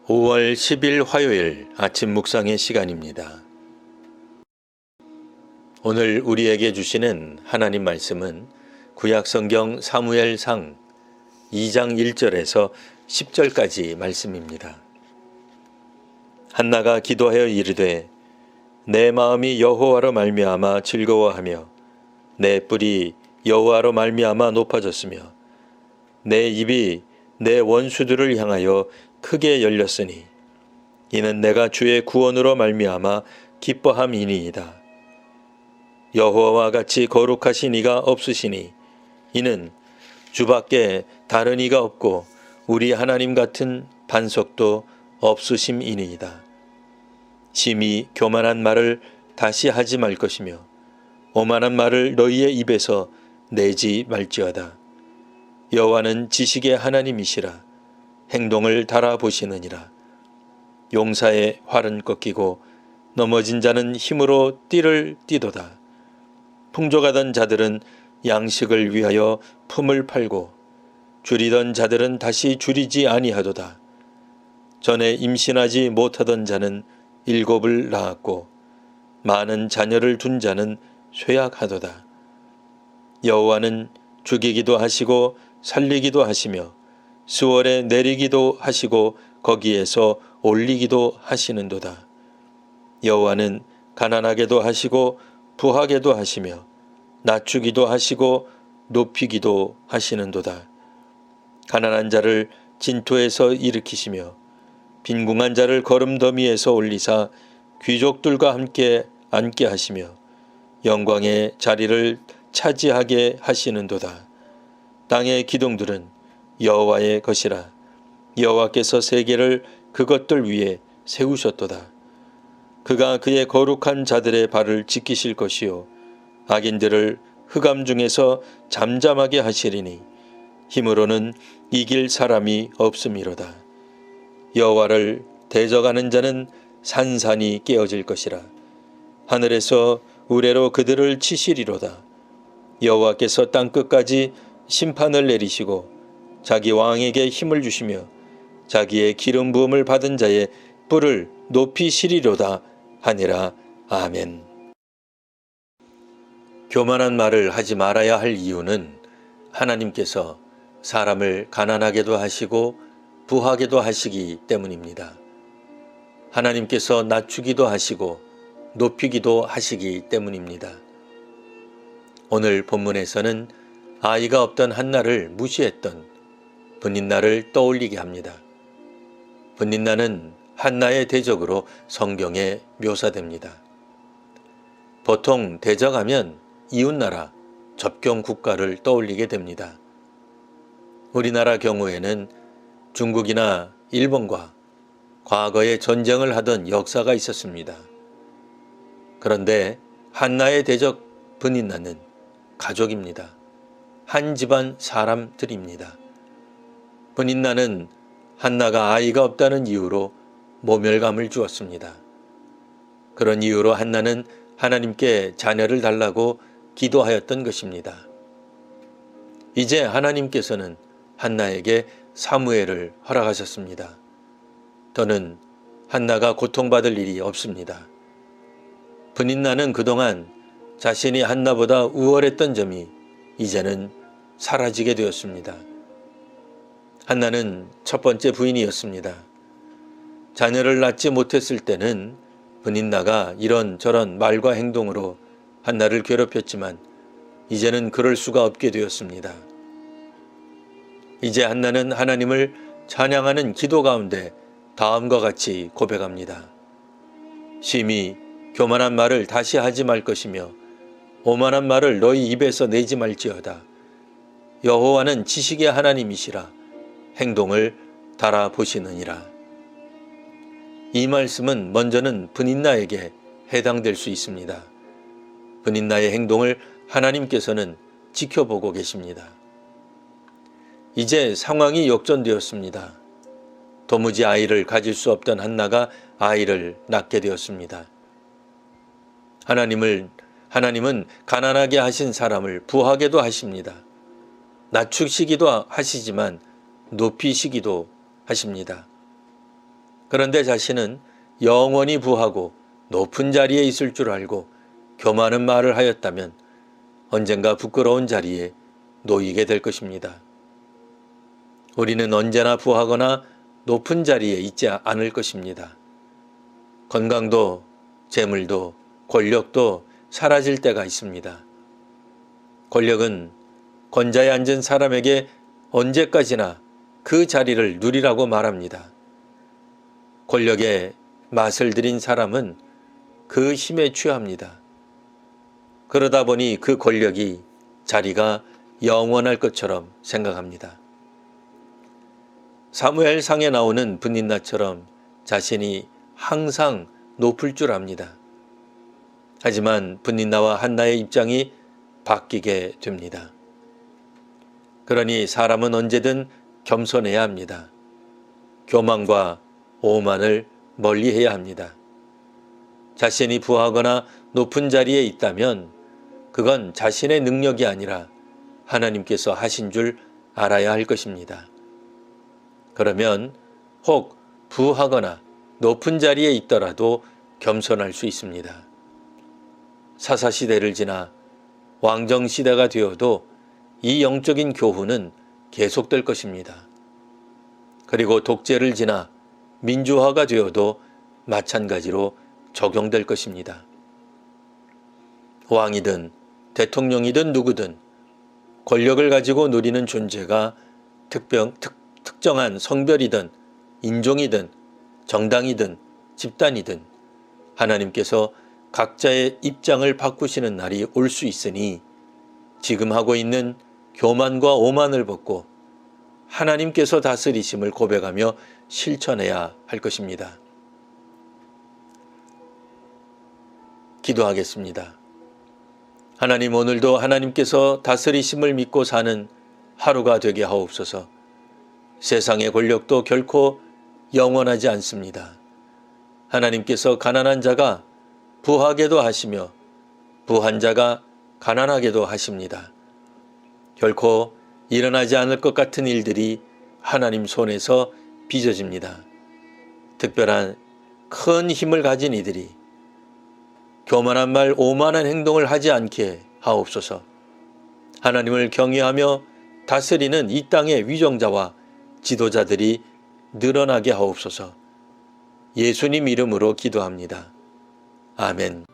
5월 10일 화요일 아침 묵상의 시간입니다. 오늘 우리에게 주시는 하나님 말씀은 구약성경 사무엘상 2장 1절에서 10절까지 말씀입니다. 한나가 기도하여 이르되 내 마음이 여호와로 말미암아 즐거워하며 내 뿔이 여호와로 말미암아 높아졌으며 내 입이 내 원수들을 향하여 크게 열렸으니 이는 내가 주의 구원으로 말미암아 기뻐함이니이다. 여호와와 같이 거룩하신 이가 없으시니 이는 주밖에 다른 이가 없고 우리 하나님 같은 반석도 없으심이니이다. 심히 교만한 말을 다시 하지 말 것이며 오만한 말을 너희의 입에서 내지 말지어다. 여호와는 지식의 하나님이시라. 행동을 달아보시느니라. 용사의 활은 꺾이고 넘어진 자는 힘으로 띠를 띠도다. 풍족하던 자들은 양식을 위하여 품을 팔고 줄이던 자들은 다시 줄이지 아니하도다. 전에 임신하지 못하던 자는 7을 낳았고 많은 자녀를 둔 자는 쇠약하도다. 여호와는 죽이기도 하시고 살리기도 하시며 수월에 내리기도 하시고 거기에서 올리기도 하시는도다. 여호와는 가난하게도 하시고 부하게도 하시며 낮추기도 하시고 높이기도 하시는도다. 가난한 자를 진토에서 일으키시며 빈궁한 자를 거름더미에서 올리사 귀족들과 함께 앉게 하시며 영광의 자리를 차지하게 하시는도다. 땅의 기둥들은 여호와의 것이라. 여호와께서 세계를 그것들 위에 세우셨도다. 그가 그의 거룩한 자들의 발을 지키실 것이요 악인들을 흑암 중에서 잠잠하게 하시리니 힘으로는 이길 사람이 없음이로다. 여호와를 대적하는 자는 산산이 깨어질 것이라. 하늘에서 우레로 그들을 치시리로다. 여호와께서 땅끝까지 심판을 내리시고 자기 왕에게 힘을 주시며 자기의 기름 부음을 받은 자의 뿔을 높이시리로다 하니라. 아멘. 교만한 말을 하지 말아야 할 이유는 하나님께서 사람을 가난하게도 하시고 부하게도 하시기 때문입니다. 하나님께서 낮추기도 하시고 높이기도 하시기 때문입니다. 오늘 본문에서는 아이가 없던 한나를 무시했던 브닛나를 떠올리게 합니다. 브닛나는 한나의 대적으로 성경에 묘사됩니다. 보통 대적하면 이웃나라, 접경 국가를 떠올리게 됩니다. 우리나라 경우에는 중국이나 일본과 과거에 전쟁을 하던 역사가 있었습니다. 그런데 한나의 대적 브닛나는 가족입니다. 한 집안 사람들입니다. 브닛나는 한나가 아이가 없다는 이유로 모멸감을 주었습니다. 그런 이유로 한나는 하나님께 자녀를 달라고 기도하였던 것입니다. 이제 하나님께서는 한나에게 사무엘을 허락하셨습니다. 더는 한나가 고통받을 일이 없습니다. 브닛나는 그동안 자신이 한나보다 우월했던 점이 이제는 사라지게 되었습니다. 한나는 첫 번째 부인이었습니다. 자녀를 낳지 못했을 때는 브닛나가 이런저런 말과 행동으로 한나를 괴롭혔지만 이제는 그럴 수가 없게 되었습니다. 이제 한나는 하나님을 찬양하는 기도 가운데 다음과 같이 고백합니다. 심히 교만한 말을 다시 하지 말 것이며 오만한 말을 너희 입에서 내지 말지어다. 여호와는 지식의 하나님이시라. 행동을 달아보시느니라. 이 말씀은 먼저는 브닛나에게 해당될 수 있습니다. 브닛나의 행동을 하나님께서는 지켜보고 계십니다. 이제 상황이 역전되었습니다. 도무지 아이를 가질 수 없던 한나가 아이를 낳게 되었습니다. 하나님은 가난하게 하신 사람을 부하게도 하십니다. 낮추시기도 하시지만 높이시기도 하십니다. 그런데 자신은 영원히 부하고 높은 자리에 있을 줄 알고 교만한 말을 하였다면 언젠가 부끄러운 자리에 놓이게 될 것입니다. 우리는 언제나 부하거나 높은 자리에 있지 않을 것입니다. 건강도 재물도 권력도 사라질 때가 있습니다. 권력은 권자에 앉은 사람에게 언제까지나 그 자리를 누리라고 말합니다. 권력에 맛을 들인 사람은 그 힘에 취합니다. 그러다 보니 그 권력이 자리가 영원할 것처럼 생각합니다. 사무엘상에 나오는 브닌나처럼 자신이 항상 높을 줄 압니다. 하지만 브닌나와 한나의 입장이 바뀌게 됩니다. 그러니 사람은 언제든 겸손해야 합니다. 교만과 오만을 멀리해야 합니다. 자신이 부하거나 높은 자리에 있다면 그건 자신의 능력이 아니라 하나님께서 하신 줄 알아야 할 것입니다. 그러면 혹 부하거나 높은 자리에 있더라도 겸손할 수 있습니다. 사사시대를 지나 왕정시대가 되어도 이 영적인 교훈은 계속될 것입니다. 그리고 독재를 지나 민주화가 되어도 마찬가지로 적용될 것입니다. 왕이든 대통령이든 누구든 권력을 가지고 누리는 존재가 특정한 성별이든 인종이든 정당이든 집단이든 하나님께서 각자의 입장을 바꾸시는 날이 올 수 있으니 지금 하고 있는 교만과 오만을 벗고 하나님께서 다스리심을 고백하며 실천해야 할 것입니다. 기도하겠습니다. 하나님, 오늘도 하나님께서 다스리심을 믿고 사는 하루가 되게 하옵소서. 세상의 권력도 결코 영원하지 않습니다. 하나님께서 가난한 자가 부하게도 하시며 부한 자가 가난하게도 하십니다. 결코 일어나지 않을 것 같은 일들이 하나님 손에서 빚어집니다. 특별한 큰 힘을 가진 이들이 교만한 말, 오만한 행동을 하지 않게 하옵소서. 하나님을 경외하며 다스리는 이 땅의 위정자와 지도자들이 늘어나게 하옵소서. 예수님 이름으로 기도합니다. 아멘.